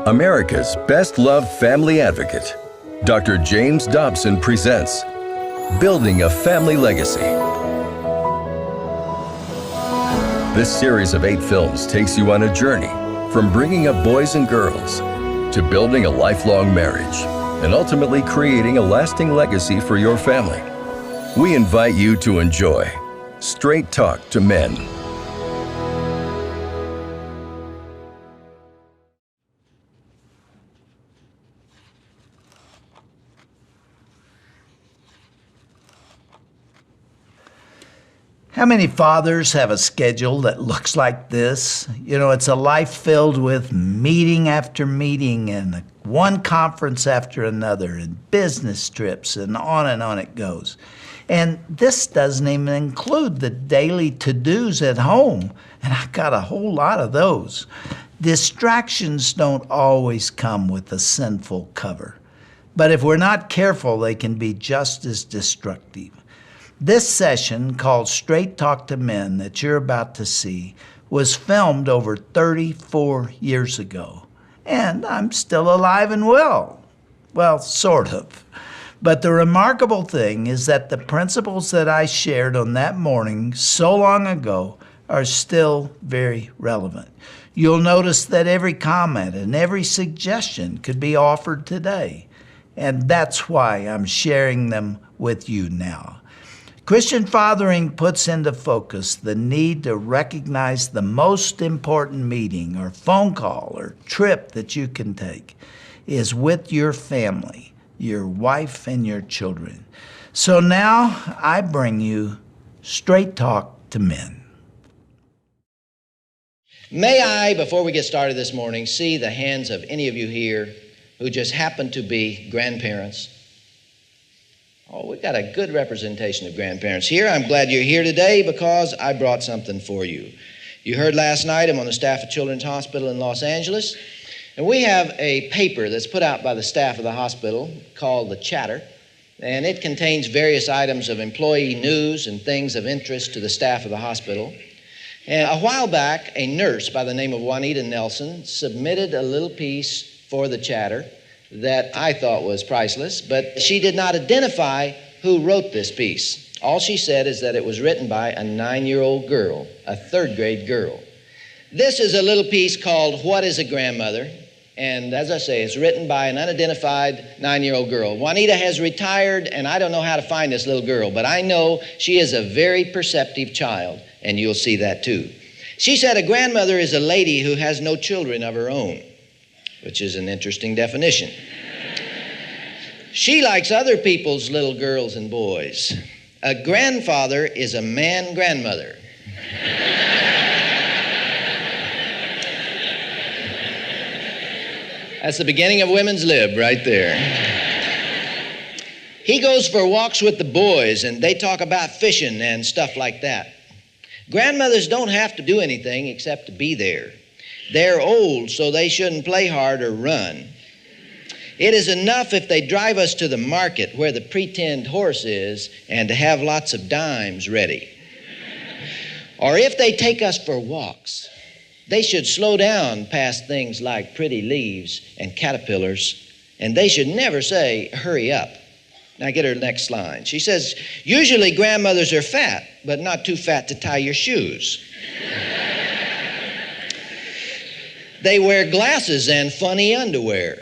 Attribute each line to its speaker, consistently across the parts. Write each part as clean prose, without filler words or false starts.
Speaker 1: America's best-loved family advocate, Dr. James Dobson presents Building a Family Legacy. This series of 8 films takes you on a journey from bringing up boys and girls to building a lifelong marriage and ultimately creating a lasting legacy for your family. We invite you to enjoy Straight Talk to Men.
Speaker 2: How many fathers have a schedule that looks like this? You know, it's a life filled with meeting after meeting and one conference after another and business trips and on it goes. And this doesn't even include the daily to-dos at home, and I've got a whole lot of those. Distractions don't always come with a sinful cover, but if we're not careful, they can be just as destructive. This session, called Straight Talk to Men, that you're about to see, was filmed over 34 years ago. And I'm still alive and well. Well, sort of. But the remarkable thing is that the principles that I shared on that morning so long ago are still very relevant. You'll notice that every comment and every suggestion could be offered today. And that's why I'm sharing them with you now. Christian fathering puts into focus the need to recognize the most important meeting or phone call or trip that you can take is with your family, your wife and your children. So now I bring you Straight Talk to Men.
Speaker 3: May I, before we get started this morning, see the hands of any of you here who just happen to be grandparents? Oh, we've got a good representation of grandparents here. I'm glad you're here today because I brought something for you. You heard last night I'm on the staff of Children's Hospital in Los Angeles, and we have a paper that's put out by the staff of the hospital called The Chatter, and it contains various items of employee news and things of interest to the staff of the hospital. And a while back, a nurse by the name of Juanita Nelson submitted a little piece for The Chatter that I thought was priceless, but she did not identify who wrote this piece. All she said is that it was written by a 9-year-old girl, a 3rd grade girl. This is a little piece called What is a Grandmother? And as I say, it's written by an unidentified 9-year-old girl. Juanita has retired, and I don't know how to find this little girl, but I know she is a very perceptive child, and you'll see that too. She said a grandmother is a lady who has no children of her own, which is an interesting definition. She likes other people's little girls and boys. A grandfather is a man grandmother. That's the beginning of Women's Lib right there. He goes for walks with the boys, and they talk about fishing and stuff like that. Grandmothers don't have to do anything except to be there. They're old, so they shouldn't play hard or run. It is enough if they drive us to the market where the pretend horse is and to have lots of dimes ready. Or if they take us for walks, they should slow down past things like pretty leaves and caterpillars, and they should never say, hurry up. Now get her next line. She says, usually grandmothers are fat, but not too fat to tie your shoes. They wear glasses and funny underwear.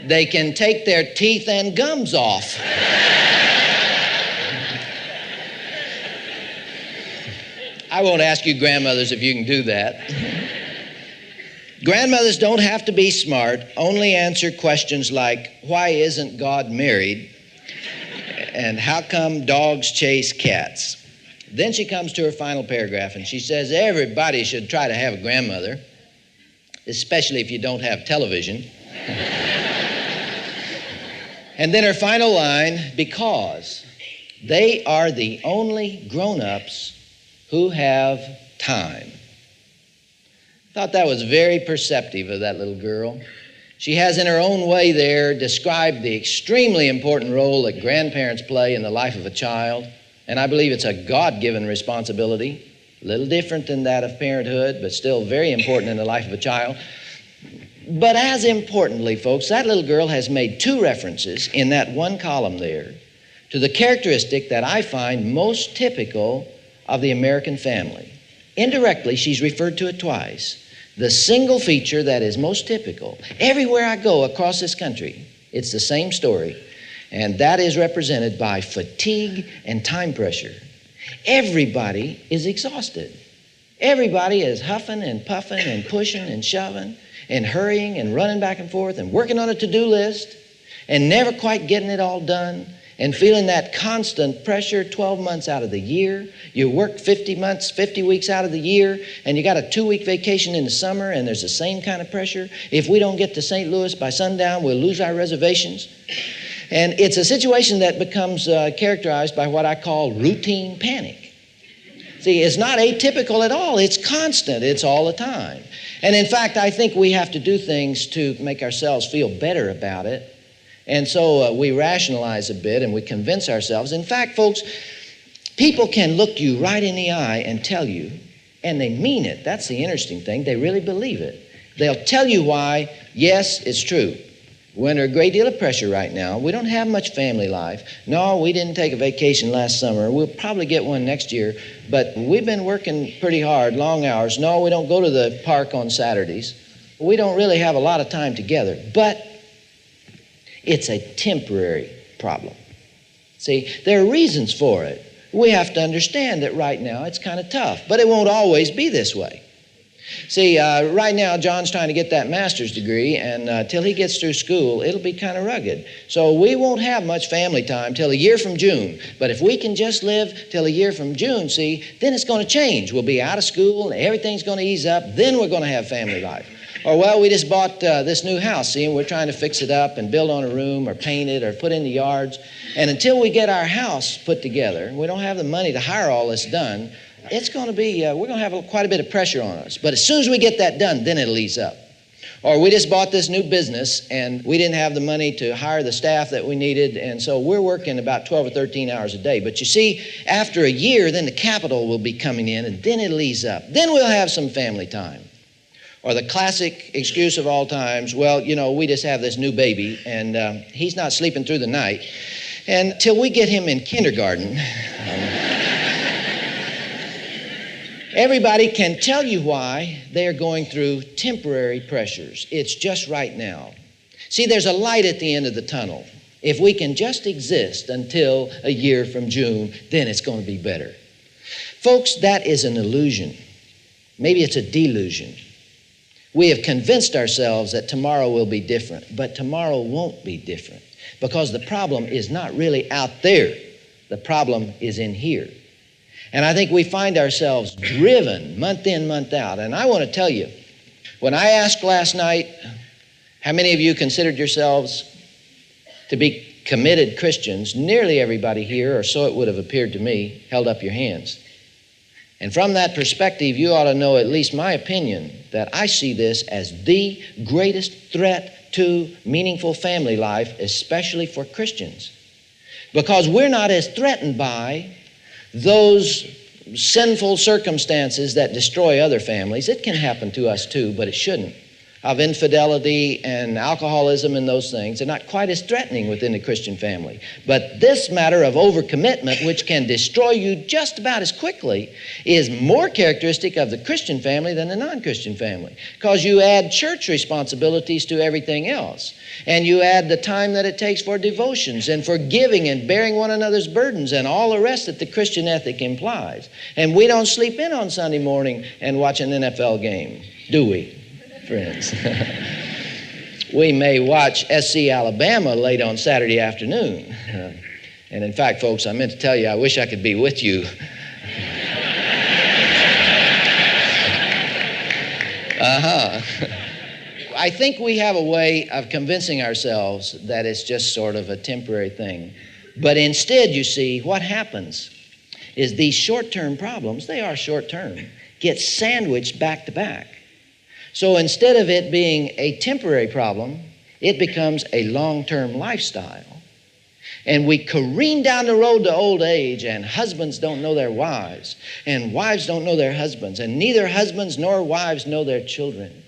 Speaker 3: They can take their teeth and gums off. I won't ask you grandmothers if you can do that. Grandmothers don't have to be smart, only answer questions like, why isn't God married? And how come dogs chase cats? Then she comes to her final paragraph and she says, everybody should try to have a grandmother, especially if you don't have television. And then her final line, because they are the only grown-ups who have time. Thought that was very perceptive of that little girl. She has, in her own way there, described the extremely important role that grandparents play in the life of a child. And I believe it's a God-given responsibility, a little different than that of parenthood, but still very important in the life of a child. But as importantly, folks, that little girl has made two references in that one column there to the characteristic that I find most typical of the American family. Indirectly, she's referred to it twice. The single feature that is most typical. Everywhere I go across this country, it's the same story, and that is represented by fatigue and time pressure. Everybody is exhausted. Everybody is huffing and puffing and pushing and shoving and hurrying and running back and forth and working on a to-do list and never quite getting it all done and feeling that constant pressure 12 months out of the year. You work 50 weeks out of the year, and you got a 2-week vacation in the summer, and there's the same kind of pressure. If we don't get to St. Louis by sundown, we'll lose our reservations. And it's a situation that becomes characterized by what I call routine panic. See, it's not atypical at all. It's constant. It's all the time. And in fact, I think we have to do things to make ourselves feel better about it. And so we rationalize a bit and we convince ourselves. In fact, folks, people can look you right in the eye and tell you, and they mean it. That's the interesting thing. They really believe it. They'll tell you why, yes, it's true. We're under a great deal of pressure right now. We don't have much family life. No, we didn't take a vacation last summer. We'll probably get one next year. But we've been working pretty hard, long hours. No, we don't go to the park on Saturdays. We don't really have a lot of time together. But it's a temporary problem. See, there are reasons for it. We have to understand that right now it's kind of tough. But it won't always be this way. See, right now, John's trying to get that master's degree, and till he gets through school, it'll be kind of rugged. So we won't have much family time till a year from June. But if we can just live till a year from June, see, then it's going to change. We'll be out of school, and everything's going to ease up. Then we're going to have family life. Or, well, we just bought this new house, see, and we're trying to fix it up and build on a room or paint it or put in the yards. And until we get our house put together, we don't have the money to hire all this done, it's going to be, we're going to have quite a bit of pressure on us. But as soon as we get that done, then it'll ease up. Or we just bought this new business and we didn't have the money to hire the staff that we needed, and so we're working about 12 or 13 hours a day. But you see, after a year, then the capital will be coming in and then it'll ease up. Then we'll have some family time. Or the classic excuse of all times, well, you know, we just have this new baby and he's not sleeping through the night. And till we get him in kindergarten, everybody can tell you why they are going through temporary pressures. It's just right now. See, there's a light at the end of the tunnel. If we can just exist until a year from June, then it's going to be better. Folks, that is an illusion. Maybe it's a delusion. We have convinced ourselves that tomorrow will be different, but tomorrow won't be different because the problem is not really out there. The problem is in here. And I think we find ourselves driven month in, month out. And I want to tell you, when I asked last night, how many of you considered yourselves to be committed Christians, nearly everybody here, or so it would have appeared to me, held up your hands. And from that perspective, you ought to know at least my opinion that I see this as the greatest threat to meaningful family life, especially for Christians. Because we're not as threatened by those sinful circumstances that destroy other families. It can happen to us too, but it shouldn't. Of infidelity and alcoholism and those things are not quite as threatening within the Christian family. But this matter of overcommitment, which can destroy you just about as quickly, is more characteristic of the Christian family than the non-Christian family. Because you add church responsibilities to everything else. And you add the time that it takes for devotions and for giving and bearing one another's burdens and all the rest that the Christian ethic implies. And we don't sleep in on Sunday morning and watch an NFL game, do we? Friends. We may watch SC Alabama late on Saturday afternoon. And in fact, folks, I meant to tell you, I wish I could be with you. I think we have a way of convincing ourselves that it's just sort of a temporary thing. But instead, you see, what happens is these short-term problems, they are short-term, get sandwiched back to back. So instead of it being a temporary problem, it becomes a long-term lifestyle. And we careen down the road to old age, and husbands don't know their wives, and wives don't know their husbands, and neither husbands nor wives know their children.